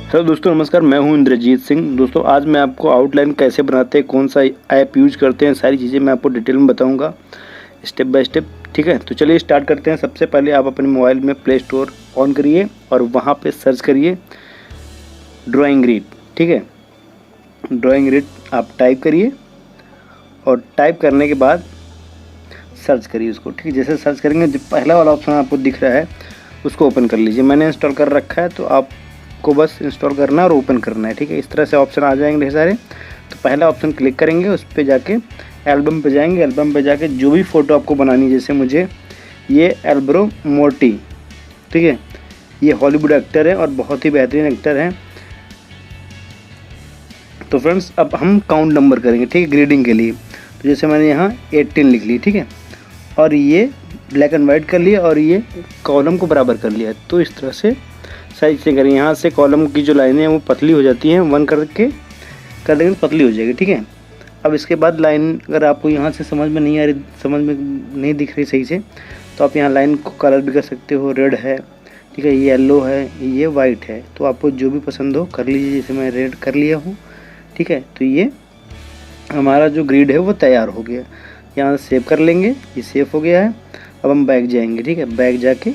Hello दोस्तों, नमस्कार। मैं हूं इंद्रजीत सिंह। दोस्तों, आज मैं आपको आउटलाइन कैसे बनाते हैं, कौन सा ऐप यूज़ करते हैं, सारी चीज़ें मैं आपको डिटेल में बताऊंगा स्टेप बाय स्टेप। ठीक है, तो चलिए स्टार्ट करते हैं। सबसे पहले आप अपने मोबाइल में प्ले स्टोर ऑन करिए और वहां पे सर्च करिए ड्राइंग ग्रिड। ठीक है, ड्राइंग ग्रिड आप टाइप करिए और टाइप करने के बाद सर्च करिए उसको। ठीक है, जैसे सर्च करेंगे जो पहला वाला ऑप्शन आपको दिख रहा है उसको ओपन कर लीजिए। मैंने इंस्टॉल कर रखा है, तो आपको बस इंस्टॉल करना है और ओपन करना है। ठीक है, इस तरह से ऑप्शन आ जाएंगे ढेर सारे। तो पहला ऑप्शन क्लिक करेंगे, उस पर जाके एल्बम पे जाएंगे। एल्बम पे जाके जो भी फ़ोटो आपको बनानी है, जैसे मुझे ये एल्ब्रो मोर्टी, ठीक है, ये हॉलीवुड एक्टर है और बहुत ही बेहतरीन एक्टर है। तो फ्रेंड्स, अब हम काउंट नंबर करेंगे, ठीक है, ग्रेडिंग के लिए। तो जैसे मैंने यहाँ 18 लिख ली, ठीक है, और ये ब्लैक एंड वाइट कर लिया और ये कॉलम को बराबर कर लिया। तो इस तरह से साइज से करें। यहाँ से कॉलम की जो लाइनें हैं वो पतली हो जाती हैं, वन करके कर देंगे तो पतली हो जाएगी। ठीक है, अब इसके बाद लाइन अगर आपको यहाँ से समझ में नहीं आ रही, समझ में नहीं दिख रही सही से, तो आप यहाँ लाइन को कलर भी कर सकते हो। रेड है, ठीक है, ये येलो है, ये वाइट है, तो आपको जो भी पसंद हो कर लीजिए। जैसे मैं रेड कर लिया हूँ। ठीक है, तो ये हमारा जो ग्रिड है वो तैयार हो गया। यहाँ से सेव कर लेंगे, ये सेव हो गया है। अब हम बैक जाएंगे। ठीक है, बैक जाके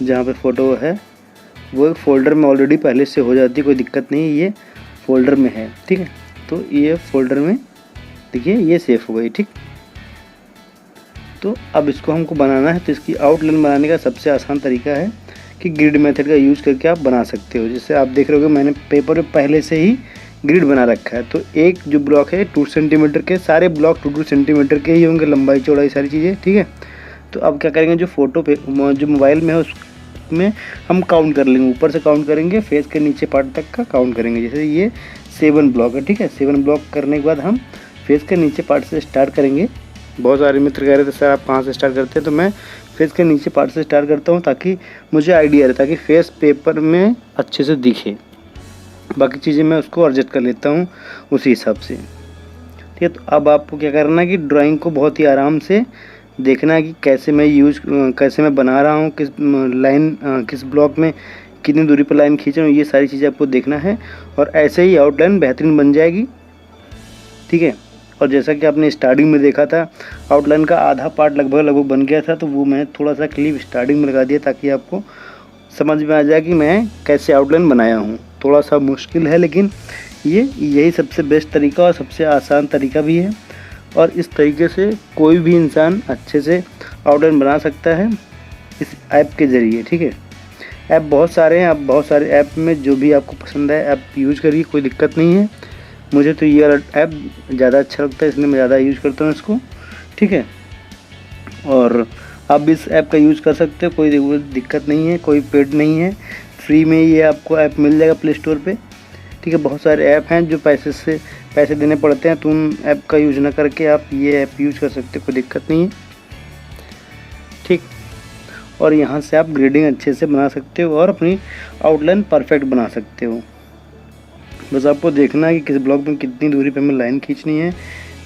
जहाँ पे फ़ोटो है वो एक फ़ोल्डर में ऑलरेडी पहले से हो जाती है, कोई दिक्कत नहीं, ये फ़ोल्डर में है। ठीक है, तो ये फ़ोल्डर में देखिए ये सेव हो गई। ठीक, तो अब इसको हमको बनाना है। तो इसकी आउटलाइन बनाने का सबसे आसान तरीका है कि ग्रिड मेथड का यूज़ करके आप बना सकते हो। जैसे आप देख रहे हो मैंने पेपर पे पहले से ही ग्रिड बना रखा है। तो एक जो ब्लॉक है 2 सेंटीमीटर के, सारे ब्लॉक 2 सेंटीमीटर के ही होंगे, लंबाई चौड़ाई सारी चीज़ें। ठीक है, तो अब क्या करेंगे, जो फ़ोटो पे जो मोबाइल में है उसमें हम काउंट कर लेंगे, ऊपर से काउंट करेंगे, फेस के नीचे पार्ट तक का काउंट करेंगे। जैसे ये 7 ब्लॉक है। ठीक है, 7 ब्लॉक करने के बाद हम फेस के नीचे पार्ट से स्टार्ट करेंगे। बहुत सारे मित्र कह रहे थे सर आप कहाँ से स्टार्ट करते हैं, तो मैं फेस के नीचे पार्ट से स्टार्ट करता हूँ ताकि मुझे आइडिया रहे, ताकि फेस पेपर में अच्छे से दिखे। बाकी चीज़ें मैं उसको एडजस्ट कर लेता हूँ उसी हिसाब से। ठीक है, तो अब आपको क्या करना है कि ड्राइंग को बहुत ही आराम से देखना है कि कैसे मैं बना रहा हूँ, किस लाइन किस ब्लॉक में कितनी दूरी पर लाइन खींच रहा हूँ, ये सारी चीज़ें आपको देखना है और ऐसे ही आउटलाइन बेहतरीन बन जाएगी। ठीक है, और जैसा कि आपने स्टार्टिंग में देखा था, आउटलाइन का आधा पार्ट लगभग बन गया था, तो वो मैं थोड़ा सा क्लिप स्टार्टिंग में लगा दिया ताकि आपको समझ में आ जाए कि मैं कैसे आउटलाइन बनाया हूँ। थोड़ा सा मुश्किल है, लेकिन यही सबसे बेस्ट तरीका और सबसे आसान तरीका भी है, और इस तरीके से कोई भी इंसान अच्छे से आउटलाइन बना सकता है इस ऐप के ज़रिए। ठीक है, ऐप बहुत सारे हैं, आप बहुत सारे ऐप में जो भी आपको पसंद है ऐप यूज़ करिए, कोई दिक्कत नहीं है। मुझे तो ये ऐप ज़्यादा अच्छा लगता है, इसलिए मैं ज़्यादा यूज़ करता हूँ इसको। ठीक है, और आप इस ऐप का यूज़ कर सकते हो, कोई दिक्कत नहीं है, कोई पेड नहीं है, फ्री में ये आपको ऐप मिल जाएगा प्ले स्टोर पे। ठीक है, बहुत सारे ऐप हैं जो पैसे देने पड़ते हैं, तो उन ऐप का यूज़ ना करके आप ये ऐप यूज़ कर सकते हो, कोई दिक्कत नहीं है। ठीक, और यहाँ से आप ग्रेडिंग अच्छे से बना सकते हो और अपनी आउटलाइन परफेक्ट बना सकते हो। बस आपको देखना है कि किस ब्लॉक में कितनी दूरी पे हमें लाइन खींचनी है,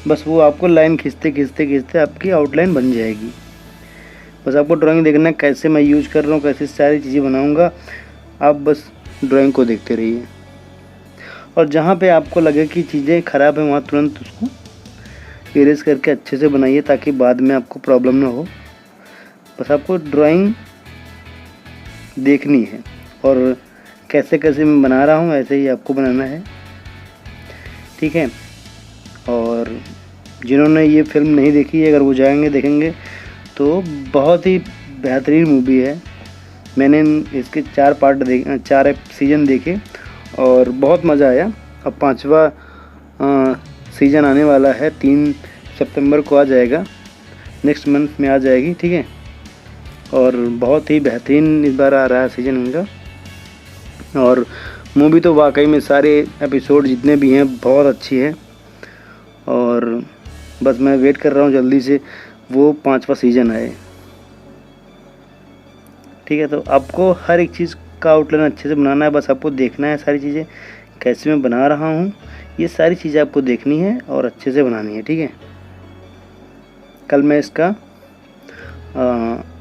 बस वो आपको लाइन खींचते खींचते खींचते आपकी आउटलाइन बन जाएगी। बस आपको ड्राइंग देखना है कैसे मैं यूज़ कर रहा हूँ, कैसे सारी चीज़ें बनाऊँगा, आप बस ड्राइंग को देखते रहिए। और जहाँ पे आपको लगे कि चीज़ें ख़राब हैं वहाँ तुरंत उसको इरेज करके अच्छे से बनाइए ताकि बाद में आपको प्रॉब्लम ना हो। बस आपको ड्राइंग देखनी है और कैसे कैसे मैं बना रहा हूँ ऐसे ही आपको बनाना है। ठीक है, और जिन्होंने ये फिल्म नहीं देखी है, अगर वो जाएंगे देखेंगे तो बहुत ही बेहतरीन मूवी है। मैंने इसके 4 सीज़न देखे और बहुत मज़ा आया। अब 5वां सीज़न आने वाला है, 3 सितंबर को आ जाएगा, नेक्स्ट मंथ में आ जाएगी। ठीक है, और बहुत ही बेहतरीन इस बार आ रहा है सीज़न इनका। और मूवी तो वाकई में सारे एपिसोड जितने भी हैं बहुत अच्छी है, और बस मैं वेट कर रहा हूँ जल्दी से वो 5वां सीज़न आए। ठीक है, तो आपको हर एक चीज़ का आउटलाइन अच्छे से बनाना है, बस आपको देखना है सारी चीज़ें कैसे मैं बना रहा हूँ, ये सारी चीज़ें आपको देखनी है और अच्छे से बनानी है। ठीक है, कल मैं इसका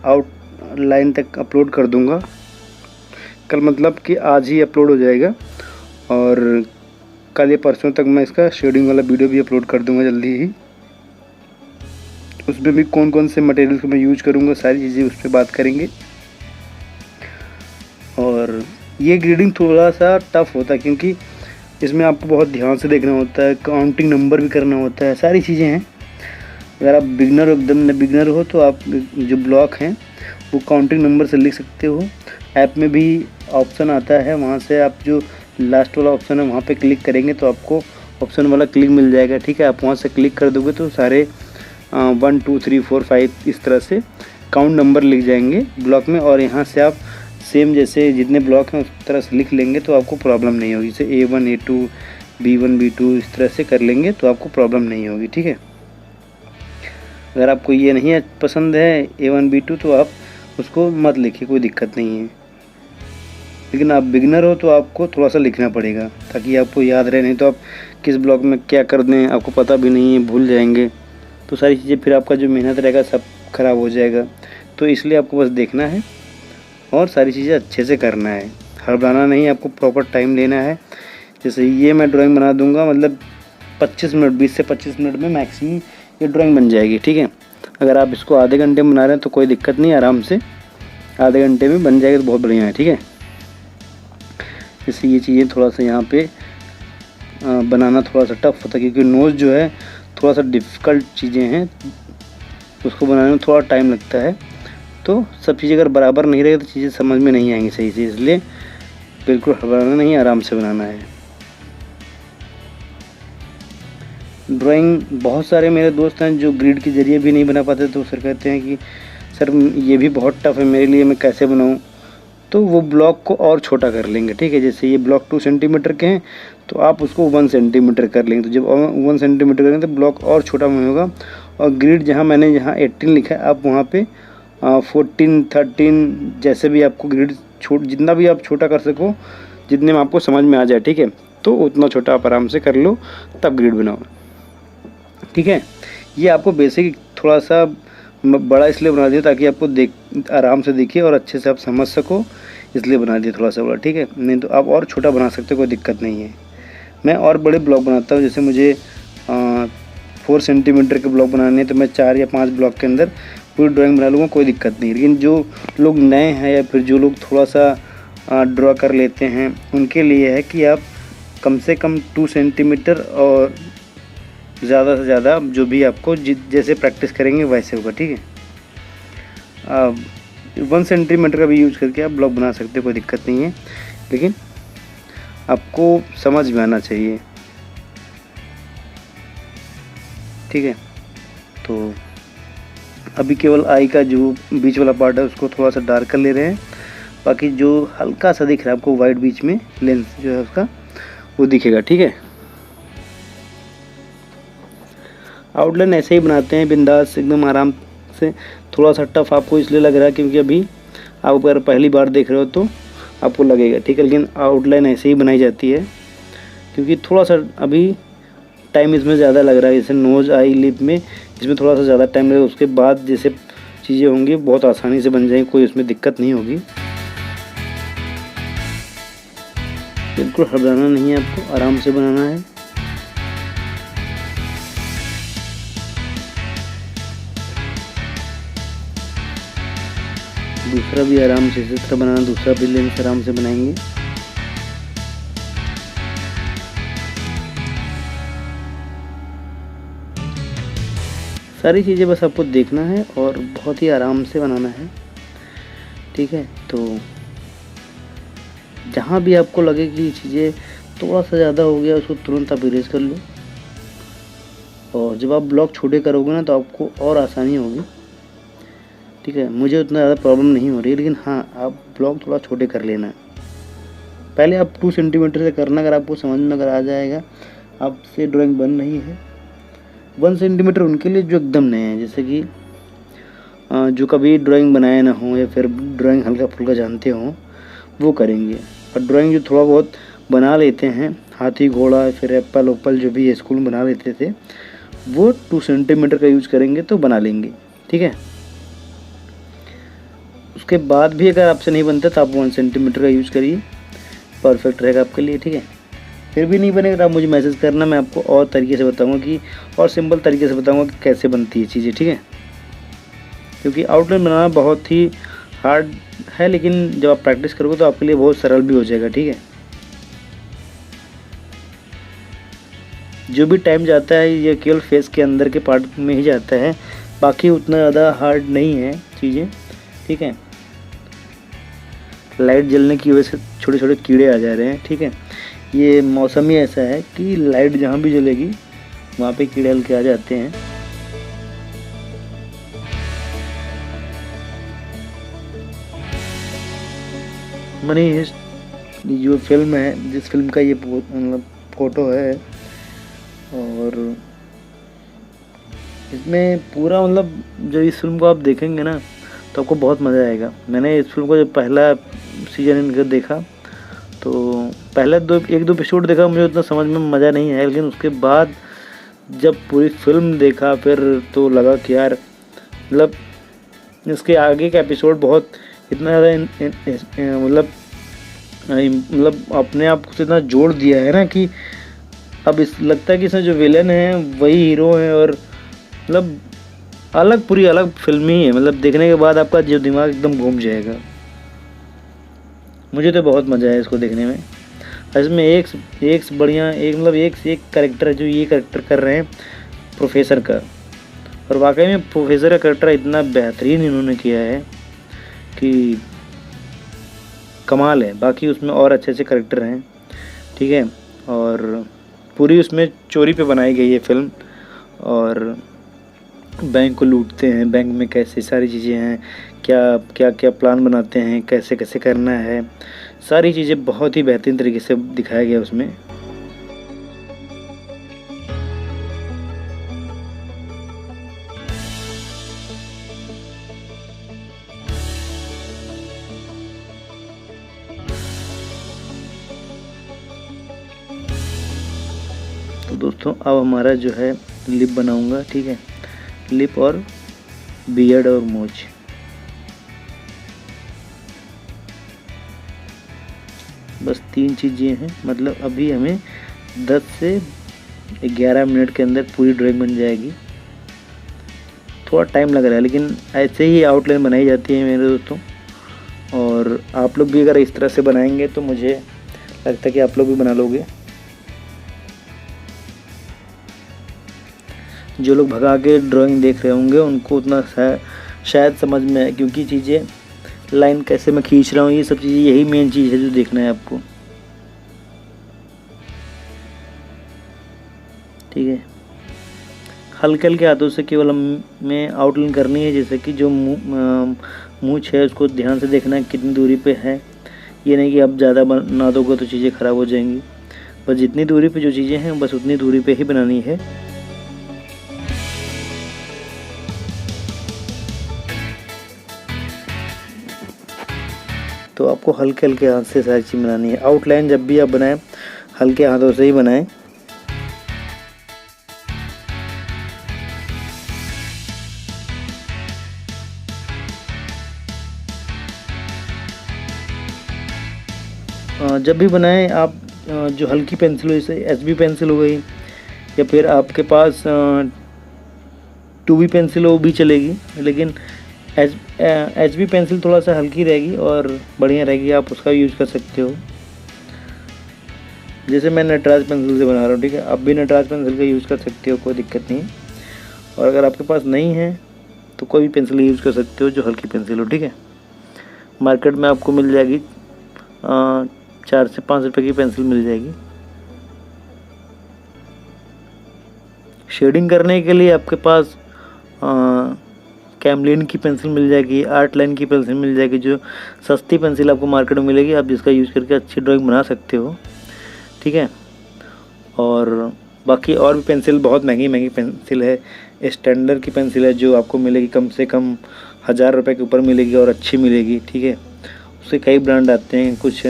आउटलाइन तक अपलोड कर दूँगा। कल मतलब कि आज ही अपलोड हो जाएगा, और कल या परसों तक मैं इसका शेडिंग वाला वीडियो भी अपलोड कर दूंगा जल्दी ही। उसमें भी कौन कौन से मटेरियल को मैं यूज करूँगा सारी चीज़ें उस पर बात करेंगे। और ये ग्रेडिंग थोड़ा सा टफ होता है क्योंकि इसमें आपको बहुत ध्यान से देखना होता है, काउंटिंग नंबर भी करना होता है, सारी चीज़ें हैं। अगर आप बिगनर एकदम बिगनर हो तो आप जो ब्लॉक हैं वो काउंटिंग नंबर से लिख सकते हो। ऐप में भी ऑप्शन आता है, वहाँ से आप जो लास्ट वाला ऑप्शन है वहाँ पे क्लिक करेंगे तो आपको ऑप्शन वाला क्लिक मिल जाएगा, ठीक है। आप वहाँ से क्लिक कर दोगे तो सारे 1 2 3 4 5 इस तरह से काउंट नंबर लिख जाएंगे ब्लॉक में, और यहाँ से आप सेम जैसे जितने ब्लॉक हैं उस तरह से लिख लेंगे तो आपको प्रॉब्लम नहीं होगी। जैसे A1 A2 B1 B2 इस तरह से कर लेंगे तो आपको प्रॉब्लम नहीं होगी, ठीक है। अगर आपको ये नहीं पसंद है A1 B2 तो आप उसको मत लिखिए, कोई दिक्कत नहीं है। लेकिन आप बिगनर हो तो आपको थोड़ा सा लिखना पड़ेगा ताकि आपको याद रहे, नहीं तो आप किस ब्लॉक में क्या कर दें आपको पता भी नहीं है, भूल जाएंगे तो सारी चीज़ें, फिर आपका जो मेहनत रहेगा सब ख़राब हो जाएगा। तो इसलिए आपको बस देखना है और सारी चीज़ें अच्छे से करना है, हड़बड़ाना नहीं, आपको प्रॉपर टाइम लेना है। जैसे ये मैं ड्राइंग बना दूंगा मतलब 25 मिनट 20 से 25 मिनट में मैक्सिमम ये ड्राइंग बन जाएगी, ठीक है। अगर आप इसको आधे घंटे में बना रहे हैं तो कोई दिक्कत नहीं, आराम से आधे घंटे में बन जाएगी तो बहुत बढ़िया है, ठीक है। जैसे ये चीज़ें थोड़ा सा यहाँ पे बनाना थोड़ा सा टफ होता है क्योंकि नोज़ जो है थोड़ा सा डिफ़िकल्ट चीज़ें हैं, उसको बनाने में थोड़ा टाइम लगता है। तो सब चीज़ें अगर बराबर नहीं रहेगी तो चीज़ें समझ में नहीं आएंगी सही से, इसलिए बिल्कुल हड़बड़ाना नहीं, आराम से बनाना है। ड्राइंग बहुत सारे मेरे दोस्त हैं जो ग्रिड के ज़रिए भी नहीं बना पाते, तो सर कहते हैं कि सर ये भी बहुत टफ है मेरे लिए, मैं कैसे बनाऊँ। तो वो ब्लॉक को और छोटा कर लेंगे, ठीक है। जैसे ये ब्लॉक 2 सेंटीमीटर के हैं तो आप उसको 1 सेंटीमीटर कर लेंगे, तो जब 1 सेंटीमीटर करेंगे तो ब्लॉक और छोटा होगा। और ग्रिड जहाँ मैंने यहाँ 18 लिखा है आप वहाँ पे 14 13 जैसे भी आपको ग्रिड जितना भी आप छोटा कर सको, जितने में आपको समझ में आ जाए, ठीक है, तो उतना छोटा आप आराम से कर लो, तब ग्रिड बनाओ, ठीक है। ये आपको बेसिक थोड़ा सा बड़ा इसलिए बना दिया ताकि आपको आराम से देखिए और अच्छे से आप समझ सको, इसलिए बना दिया थोड़ा सा बड़ा, ठीक है। नहीं तो आप और छोटा बना सकते हो, कोई दिक्कत नहीं है। मैं और बड़े ब्लॉक बनाता हूँ, जैसे मुझे 4 सेंटीमीटर के ब्लॉक बनाने हैं तो मैं 4 या 5 ब्लॉक के अंदर पूरी ड्राइंग बना लूँगा, कोई दिक्कत नहीं। लेकिन जो लोग नए हैं या फिर जो लोग थोड़ा सा ड्रा कर लेते हैं उनके लिए है कि आप कम से कम 2 सेंटीमीटर और ज़्यादा से ज़्यादा जो भी आपको जैसे प्रैक्टिस करेंगे वैसे होगा, ठीक है। 1 सेंटीमीटर का भी यूज़ करके आप ब्लॉक बना सकते हो, कोई दिक्कत नहीं है, लेकिन आपको समझ में आना चाहिए, ठीक है। तो अभी केवल आई का जो बीच वाला पार्ट है उसको थोड़ा सा डार्क कर ले रहे हैं, बाकी जो हल्का सा दिख रहा है आपको वाइट बीच में लेंस जो है उसका वो दिखेगा, ठीक है। आउटलाइन ऐसे ही बनाते हैं बिंदास एकदम आराम से। थोड़ा सा टफ आपको इसलिए लग रहा है क्योंकि अभी आप अगर पहली बार देख रहे हो तो आपको लगेगा, ठीक है, लेकिन आउटलाइन ऐसे ही बनाई जाती है क्योंकि थोड़ा सा अभी टाइम इसमें ज़्यादा लग रहा है। जैसे नोज़ आई लिप में इसमें थोड़ा सा ज़्यादा टाइम लगेगा, उसके बाद जैसे चीज़ें होंगी बहुत आसानी से बन जाएंगी, कोई उसमें दिक्कत नहीं होगी। बिल्कुल घबराना नहीं है, आपको आराम से बनाना है। दूसरा भी आराम से इसी तरह बनाना, दूसरा भी लेंस आराम से बनाएंगे। सारी चीज़ें बस आपको देखना है और बहुत ही आराम से बनाना है, ठीक है। तो जहाँ भी आपको लगे कि चीज़ें थोड़ा सा ज़्यादा हो गया उसको तुरंत आप इरेज कर लो, और जब आप ब्लॉक छोटे करोगे ना तो आपको और आसानी होगी, ठीक है। मुझे उतना ज़्यादा प्रॉब्लम नहीं हो रही है, लेकिन हाँ आप ब्लॉक थोड़ा छोटे कर लेना है। पहले आप 2 सेंटीमीटर से करना, अगर आपको समझ में अगर आ जाएगा आपसे ड्राइंग बन रही है। 1 सेंटीमीटर उनके लिए जो एकदम नए हैं, जैसे कि जो कभी ड्राइंग बनाए ना हो या फिर ड्राइंग हल्का फुल्का जानते हों वो करेंगे। और ड्राइंग जो थोड़ा बहुत बना लेते हैं, हाथी घोड़ा फिर एप्पल ओप्पल जो भी स्कूल में बना लेते थे, वो 2 सेंटीमीटर का यूज़ करेंगे तो बना लेंगे, ठीक है। उसके बाद भी अगर आपसे नहीं बनता तो आप 1 सेंटीमीटर का यूज़ करिए, परफेक्ट रहेगा आपके लिए, ठीक है। फिर भी नहीं बनेगा तो आप मुझे मैसेज करना, मैं आपको और तरीके से बताऊँगा कि और सिंपल तरीके से बताऊँगा कि कैसे बनती है चीज़ें, ठीक है। क्योंकि आउटलाइन बनाना बहुत ही हार्ड है, लेकिन जब आप प्रैक्टिस करोगे तो आपके लिए बहुत सरल भी हो जाएगा, ठीक है। जो भी टाइम जाता है ये केवल फेस के अंदर के पार्ट में ही जाता है, बाकी उतना ज़्यादा हार्ड नहीं है चीज़ें, ठीक है। लाइट जलने की वजह से छोटे छोटे कीड़े आ जा रहे हैं, ठीक है। ये मौसम ही ऐसा है कि लाइट जहाँ भी जलेगी वहाँ पे कीड़े हल्के आ जाते हैं। मनी जो फिल्म है, जिस फिल्म का ये मतलब फ़ोटो है, और इसमें पूरा मतलब जब इस फिल्म को आप देखेंगे ना तो आपको बहुत मज़ा आएगा। मैंने इस फिल्म को जब पहला सीजन इनका देखा तो पहले एक दो एपिसोड देखा, मुझे उतना समझ में मज़ा नहीं आया, लेकिन उसके बाद जब पूरी फिल्म देखा फिर तो लगा कि यार मतलब इसके आगे का एपिसोड बहुत इतना ज़्यादा मतलब अपने आप को इतना जोड़ दिया है ना कि अब इस लगता है कि इसमें जो विलन है वही हीरो है, और मतलब पूरी अलग फिल्म ही है। मतलब देखने के बाद आपका जो दिमाग एकदम घूम जाएगा। मुझे तो बहुत मज़ा आया इसको देखने में। इसमें एक बढ़िया एक से एक कैरेक्टर है जो ये कैरेक्टर कर रहे हैं प्रोफेसर का, और वाकई में प्रोफेसर का कैरेक्टर इतना बेहतरीन इन्होंने किया है कि कमाल है। बाकी उसमें और अच्छे अच्छे कैरेक्टर हैं, ठीक है। और पूरी उसमें चोरी पे बनाई गई है फिल्म, और बैंक को लूटते हैं, बैंक में कैसे सारी चीज़ें हैं, क्या क्या क्या प्लान बनाते हैं, कैसे कैसे करना है, सारी चीज़ें बहुत ही बेहतरीन तरीके से दिखाया गया उसमें। तो दोस्तों अब हमारा जो है लिप बनाऊंगा, ठीक है। लिप और बियर्ड और मूंछ, बस 3 चीज़ें हैं। मतलब अभी हमें 10 से 11 मिनट के अंदर पूरी ड्राइंग बन जाएगी। थोड़ा टाइम लग रहा है, लेकिन ऐसे ही आउटलाइन बनाई जाती है मेरे दोस्तों। और आप लोग भी अगर इस तरह से बनाएंगे तो मुझे लगता है कि आप लोग भी बना लोगे। जो लोग भगा के ड्राइंग देख रहे होंगे उनको उतना शायद समझ में आए, क्योंकि चीज़ें लाइन कैसे मैं खींच रहा हूँ, ये सब चीज़ें यही मेन चीज़ है जो देखना है आपको, ठीक है। हल्के हल्के हाथों से केवल हमें आउटलाइन करनी है, जैसे कि जो मूंछ है उसको ध्यान से देखना है कितनी दूरी पे है। ये नहीं कि आप ज़्यादा बना दोगे तो चीज़ें ख़राब हो जाएंगी। बस जितनी दूरी पे जो चीज़ें हैं बस उतनी दूरी पे ही बनानी है। तो आपको हल्के हल्के हाथ से सारी चीज़ बनानी है। आउटलाइन जब भी आप बनाएं हल्के हाथों से ही बनाएं। जब भी बनाएं आप जो हल्की पेंसिल हो, जैसे एचबी पेंसिल हो गई, या फिर आपके पास 2B पेंसिल हो भी चलेगी, लेकिन एचबी पेंसिल थोड़ा सा हल्की रहेगी और बढ़िया रहेगी, आप उसका यूज़ कर सकते हो। जैसे मैं नटराज पेंसिल से बना रहा हूँ, ठीक है। आप भी नटराज पेंसिल का यूज़ कर सकते हो, कोई दिक्कत नहीं। और अगर आपके पास नहीं है तो कोई भी पेंसिल यूज़ कर सकते हो जो हल्की पेंसिल हो, ठीक है। मार्केट में आपको मिल जाएगी 4 से 5 रुपए की पेंसिल मिल जाएगी। शेडिंग करने के लिए आपके पास कैमलिन की पेंसिल मिल जाएगी, आर्ट लाइन की पेंसिल मिल जाएगी, जो सस्ती पेंसिल आपको मार्केट में मिलेगी, आप जिसका यूज़ करके अच्छी ड्राइंग बना सकते हो, ठीक है। और बाकी और भी पेंसिल, बहुत महंगी महंगी पेंसिल है। स्टैंडर्ड की पेंसिल है जो आपको मिलेगी कम से कम 1000 रुपये के ऊपर मिलेगी और अच्छी मिलेगी, ठीक है। उसके कई ब्रांड आते हैं, कुछ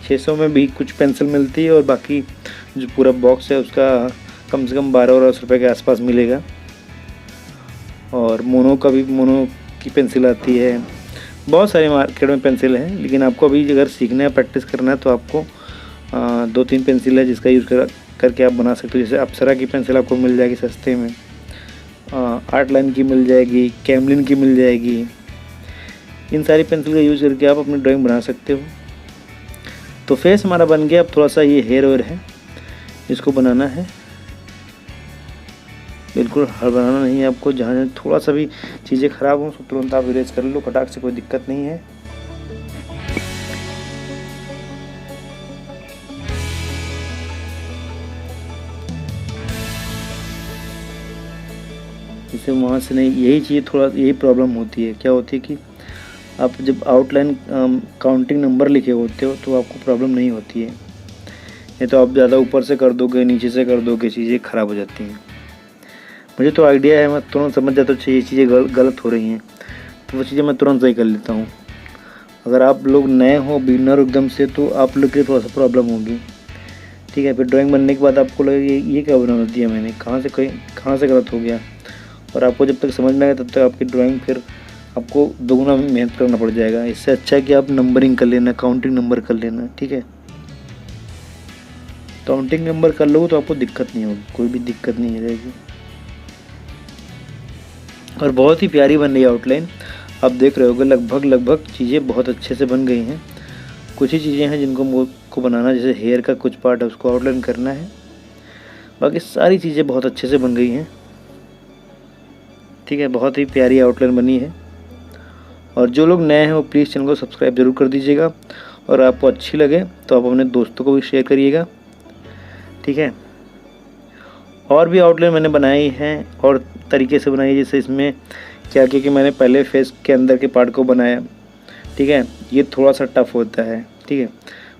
600 में भी कुछ पेंसिल मिलती है, और बाकी जो पूरा बॉक्स है उसका कम से कम 1200 रुपये के आसपास मिलेगा। और मोनो की पेंसिल आती है, बहुत सारी मार्केट में पेंसिल है, लेकिन आपको अभी अगर सीखना है, प्रैक्टिस करना है, तो आपको 2-3 पेंसिल है जिसका यूज़ करके आप बना सकते हो। जैसे अप्सरा की पेंसिल आपको मिल जाएगी सस्ते में, आर्ट लाइन की मिल जाएगी, कैमलिन की मिल जाएगी। इन सारी पेंसिल का यूज़ करके आप अपनी ड्राइंग बना सकते हो। तो फेस हमारा बन गया। अब थोड़ा सा ये हेयर वेयर है, इसको बनाना है। बिल्कुल हर बनाना नहीं है आपको, जहाँ थोड़ा सा भी चीज़ें ख़राब हों तो तुरंत आप इरेज कर लो फटाक से, कोई दिक्कत नहीं है। इसे वहाँ से नहीं, यही चीज़ थोड़ा यही प्रॉब्लम होती है। क्या होती है कि आप जब आउटलाइन काउंटिंग नंबर लिखे होते हो तो आपको प्रॉब्लम नहीं होती है। नहीं तो आप ज़्यादा ऊपर से कर दोगे, नीचे से कर दोगे, चीज़ें ख़राब हो जाती हैं। मुझे तो आइडिया है, मैं तुरंत समझ जाता हूँ ये चीज़ें गलत हो रही हैं, तो वो चीज़ें मैं तुरंत सही कर लेता हूँ। अगर आप लोग नए हो, बिगिनर एकदम से, तो आप लोग के थोड़ा सा प्रॉब्लम होगी। ठीक है, फिर ड्राइंग बनने के बाद आपको लगेगा ये क्या बना दिया मैंने, कहाँ से गलत हो गया। और आपको जब तक समझ में आएगा तब तक आपकी ड्राइंग फिर आपको दोगुना मेहनत करना पड़ जाएगा। इससे अच्छा है कि आप नंबरिंग कर लेना, काउंटिंग नंबर कर लेना। ठीक है, काउंटिंग नंबर कर लोगे तो आपको दिक्कत नहीं होगी, कोई भी दिक्कत नहीं रहेगी। और बहुत ही प्यारी बन रही है आउटलाइन, आप देख रहे होगे। लगभग चीज़ें बहुत अच्छे से बन गई हैं। कुछ ही चीज़ें हैं जिनको को बनाना, जैसे हेयर का कुछ पार्ट है उसको आउटलाइन करना है, बाकी सारी चीज़ें बहुत अच्छे से बन गई हैं। ठीक है, बहुत ही प्यारी आउटलाइन बनी है। और जो लोग नए हैं वो प्लीज़ चैनल को सब्सक्राइब ज़रूर कर दीजिएगा, और आपको अच्छी लगे तो आप अपने दोस्तों को भी शेयर करिएगा। ठीक है, और भी आउटलाइन मैंने बनाई हैं और तरीके से बनाई है। जैसे इसमें क्या किया कि मैंने पहले फेस के अंदर के पार्ट को बनाया। ठीक है, ये थोड़ा सा टफ होता है। ठीक है,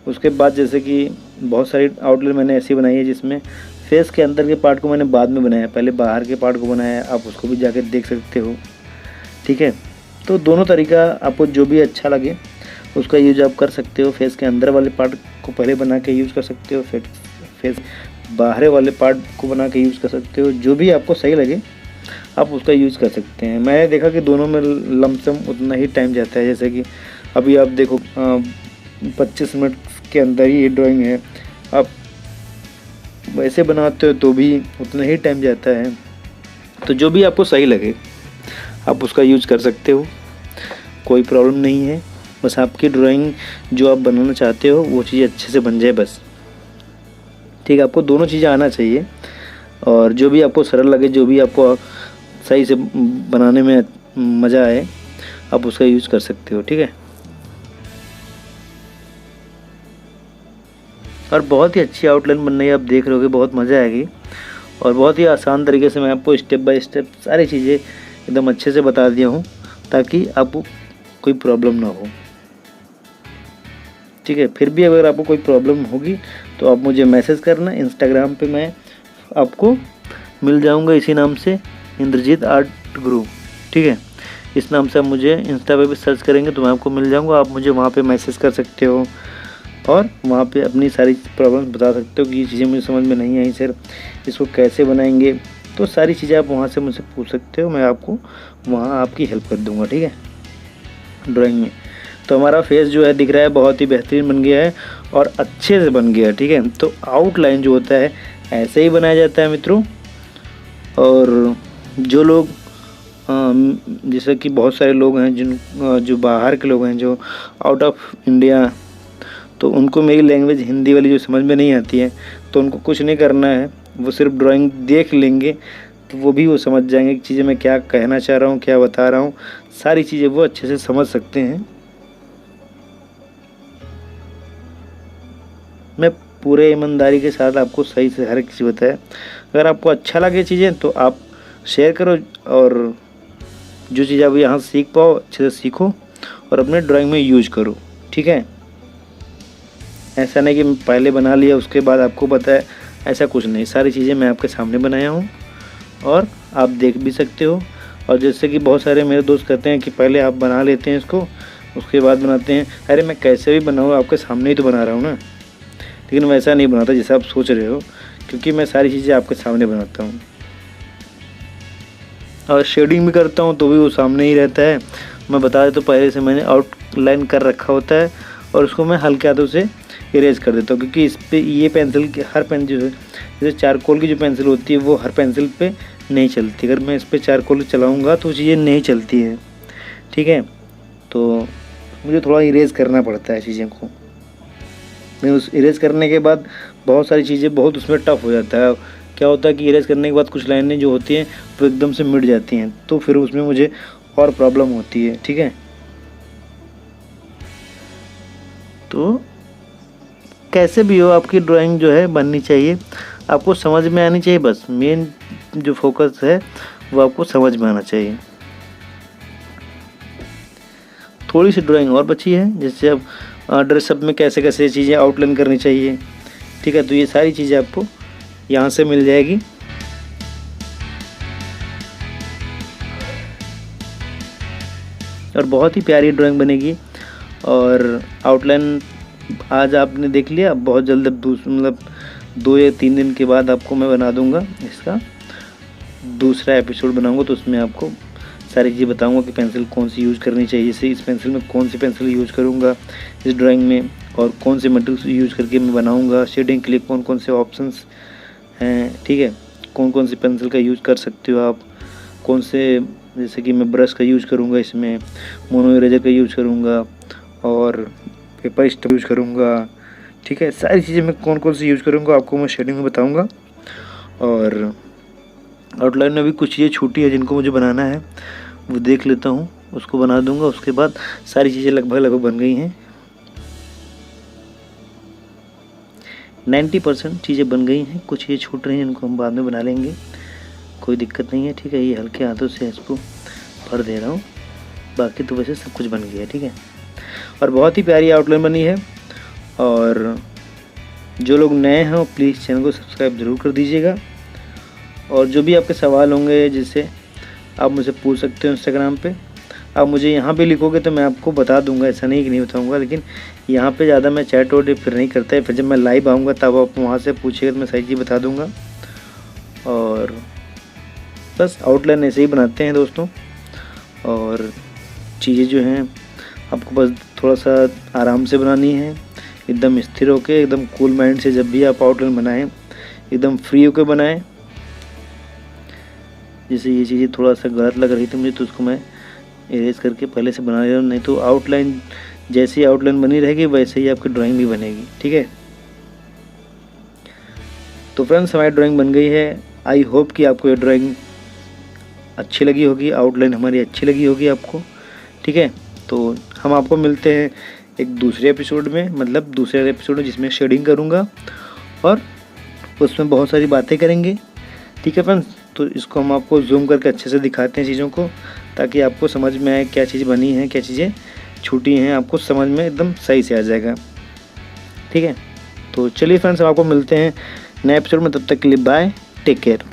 उसके बाद जैसे कि बहुत सारी आउटलाइन मैंने ऐसी बनाई है जिसमें फेस के अंदर के पार्ट को मैंने बाद में बनाया, पहले बाहर के पार्ट को बनाया। आप उसको भी जाकर देख सकते हो। ठीक है, तो दोनों तरीका आपको जो भी अच्छा लगे उसका यूज आप कर सकते हो। फेस के अंदर वाले पार्ट को पहले बना के यूज़ कर सकते हो, फिर फेस बाहर वाले पार्ट को बना के यूज़ कर सकते हो। जो भी आपको सही लगे आप उसका यूज़ कर सकते हैं। मैंने देखा कि दोनों में लमसम उतना ही टाइम जाता है। जैसे कि अभी आप देखो 25 मिनट के अंदर ही ये ड्राइंग है, आप वैसे बनाते हो तो भी उतना ही टाइम जाता है। तो जो भी आपको सही लगे आप उसका यूज़ कर सकते हो, कोई प्रॉब्लम नहीं है। बस आपकी ड्राइंग जो आप बनाना चाहते हो वो चीज़ अच्छे से बन जाए बस। ठीक है, आपको दोनों चीज़ें आना चाहिए, और जो भी आपको सरल लगे, जो भी आपको सही से बनाने में मज़ा आए, आप उसका यूज़ कर सकते हो। ठीक है, और बहुत ही अच्छी आउटलाइन बन रही है, आप देख रहे होगे, बहुत मज़ा आएगी। और बहुत ही आसान तरीके से मैं आपको स्टेप बाय स्टेप सारी चीज़ें एकदम अच्छे से बता दिया हूँ, ताकि आपको कोई प्रॉब्लम ना हो। ठीक है, फिर भी अगर आपको कोई प्रॉब्लम होगी तो आप मुझे मैसेज करना। इंस्टाग्राम पे मैं आपको मिल जाऊंगा इसी नाम से, इंद्रजीत आर्ट गुरु। ठीक है, इस नाम से आप मुझे इंस्टा पे भी सर्च करेंगे तो मैं आपको मिल जाऊंगा। आप मुझे वहाँ पे मैसेज कर सकते हो और वहाँ पे अपनी सारी प्रॉब्लम्स बता सकते हो कि ये चीज़ें मुझे समझ में नहीं आई सर, इसको कैसे बनाएंगे। तो सारी चीज़ें आप वहाँ से मुझसे पूछ सकते हो, मैं आपको वहाँ आपकी हेल्प कर दूँगा। ठीक है, ड्राइंग में तो हमारा फेस जो है दिख रहा है बहुत ही बेहतरीन बन गया है और अच्छे से बन गया है। ठीक है, तो आउटलाइन जो होता है ऐसे ही बनाया जाता है मित्रों। और जो लोग जैसे कि बहुत सारे लोग हैं जो बाहर के लोग हैं, जो आउट ऑफ इंडिया, तो उनको मेरी लैंग्वेज हिंदी वाली जो समझ में नहीं आती है, तो उनको कुछ नहीं करना है, वो सिर्फ ड्राइंग देख लेंगे तो वो समझ जाएंगे कि चीज़ें मैं क्या कहना चाह रहा हूँ, क्या बता रहा हूँ। सारी चीज़ें वो अच्छे से समझ सकते हैं। मैं पूरे ईमानदारी के साथ आपको सही से हर एक चीज़ बताया। अगर आपको अच्छा लगे चीज़ें तो आप शेयर करो, और जो चीज़ आप यहाँ सीख पाओ अच्छे से सीखो और अपने ड्राइंग में यूज करो। ठीक है, ऐसा नहीं कि पहले बना लिया उसके बाद आपको बताया, ऐसा कुछ नहीं। सारी चीज़ें मैं आपके सामने बनाया हूँ और आप देख भी सकते हो। और जैसे कि बहुत सारे मेरे दोस्त कहते हैं कि पहले आप बना लेते हैं इसको उसके बाद बनाते हैं। अरे मैं कैसे भी बनाऊँ, आपके सामने ही तो बना रहा हूँ ना। लेकिन वैसा नहीं बनाता जैसा आप सोच रहे हो, क्योंकि मैं सारी चीज़ें आपके सामने बनाता हूँ। और शेडिंग भी करता हूँ तो भी वो सामने ही रहता है, मैं बता देता हूँ, पहले से मैंने आउटलाइन कर रखा होता है और उसको मैं हल्के हाथों से इरेज कर देता हूँ, क्योंकि इस पे ये पेंसिल की हर पेन जो है, जैसे चारकोल की जो पेंसिल होती है वो हर पेंसिल पे नहीं चलती। अगर मैं इस पर चारकोल चलाऊँगा तो चीज़ें नहीं चलती है, ठीक है। तो मुझे थोड़ा इरेज करना पड़ता है चीज़ें को। मैं उस इरेज करने के बाद बहुत सारी चीज़ें बहुत उसमें टफ हो जाता है। क्या होता है कि इरेज करने के बाद कुछ लाइनें जो होती हैं वो एकदम से मिट जाती हैं, तो फिर उसमें मुझे और प्रॉब्लम होती है, ठीक है। तो कैसे भी हो आपकी ड्राइंग जो है बननी चाहिए, आपको समझ में आनी चाहिए, बस मेन जो फोकस है वो आपको समझ में आना चाहिए। थोड़ी सी ड्राइंग और बची है, जैसे अब ड्रेसअप में कैसे कैसे चीज़ें आउटलाइन करनी चाहिए, ठीक है। तो ये सारी चीज़ें आपको यहाँ से मिल जाएगी। और बहुत ही प्यारी ड्राइंग बनेगी। और आउटलाइन आज आपने देख लिया, बहुत जल्द मतलब 2 या 3 दिन के बाद आपको मैं बना दूंगा इसका दूसरा एपिसोड बनाऊंगा, तो उसमें आपको सारी चीज़ें बताऊंगा कि पेंसिल कौन सी यूज़ करनी चाहिए, जैसे इस पेंसिल में कौन सी पेंसिल यूज़ करूंगा इस ड्राइंग में, और कौन से मटेरियल यूज़ करके मैं बनाऊंगा, शेडिंग के लिए कौन कौन से ऑप्शंस हैं, ठीक है। कौन कौन सी पेंसिल का यूज़ कर सकते हो आप, कौन से, जैसे कि मैं ब्रश का यूज़ करूँगा, इसमें मोनो इरेजर का यूज़ करूँगा और पेपर स्टैम्प यूज़ करूँगा, ठीक है। सारी चीज़ें मैं कौन कौन सी यूज़ करूँगा आपको मैं शेडिंग में बताऊँगा। और आउटलाइन में भी कुछ चीज़ें छूटी है जिनको मुझे बनाना है, वो देख लेता हूँ, उसको बना दूँगा। उसके बाद सारी चीज़ें लगभग बन गई हैं, 90% चीज़ें बन गई हैं। कुछ ये छूट रही हैं, इनको हम बाद में बना लेंगे, कोई दिक्कत नहीं है, ठीक है। ये हल्के हाथों से इसको भर दे रहा हूँ, बाकी तो वैसे सब कुछ बन गया है, ठीक है। और बहुत ही प्यारी आउटलाइन बनी है। और जो लोग नए हैं प्लीज़ चैनल को सब्सक्राइब ज़रूर कर दीजिएगा। और जो भी आपके सवाल होंगे जिससे आप मुझे पूछ सकते हो इंस्टाग्राम पे, आप मुझे यहाँ पे लिखोगे तो मैं आपको बता दूंगा, ऐसा नहीं कि नहीं बताऊंगा। लेकिन यहाँ पे ज़्यादा मैं चैट वोट फिर नहीं करता है, फिर जब मैं लाइव आऊँगा तब आप वहाँ से पूछिएगा तो मैं सही चीज़ बता दूँगा। और बस आउटलाइन ऐसे ही बनाते हैं दोस्तों। और चीज़ें जो हैं आपको बस थोड़ा सा आराम से बनानी है, एकदम स्थिर होके, एकदम कूल माइंड से। जब भी आप आउटलाइन बनाएं एकदम फ्री होकर बनाएं। जैसे ये चीज़ें थोड़ा सा गलत लग रही थी मुझे, तो उसको मैं इरेज करके पहले से बना ले रहा हूँ, नहीं तो आउटलाइन जैसी आउटलाइन बनी रहेगी वैसे ही आपकी ड्राइंग भी बनेगी, ठीक है। तो फ्रेंड्स हमारी ड्राइंग बन गई है। आई होप कि आपको ये ड्राइंग अच्छी लगी होगी, आउटलाइन हमारी अच्छी लगी होगी आपको, ठीक है। तो हम आपको मिलते हैं एक दूसरे एपिसोड में, मतलब दूसरे एपिसोड में जिसमें शेडिंग करूँगा और उसमें बहुत सारी बातें करेंगे, ठीक है फ्रेंड्स। तो इसको हम आपको जूम करके अच्छे से दिखाते हैं चीज़ों को, ताकि आपको समझ में आए क्या चीज़ बनी है, क्या चीज़ें छूटी हैं, आपको समझ में एकदम सही से आ जाएगा, ठीक है। तो चलिए फ्रेंड्स हम आपको मिलते हैं नए एपिसोड में, तब तक के लिए बाय, टेक केयर।